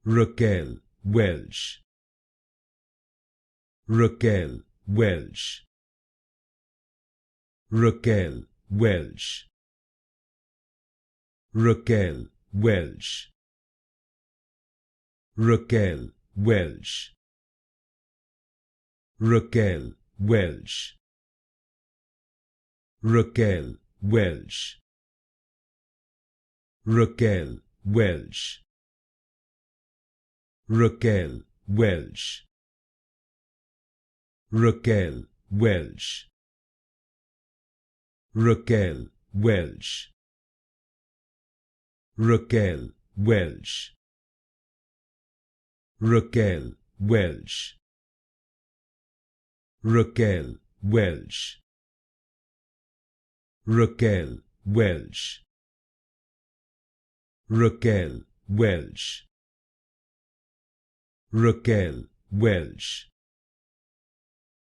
Raquel Welch, Raquel Welch, Raquel Welch, Raquel Welch, Raquel Welch, Raquel Welch, Raquel Welch, Raquel Welch, Raquel Welch, Raquel Welch, Raquel Welch, Raquel Welch, Raquel Welch, Raquel Welch, Raquel Welch, Raquel Welch, Raquel Welch,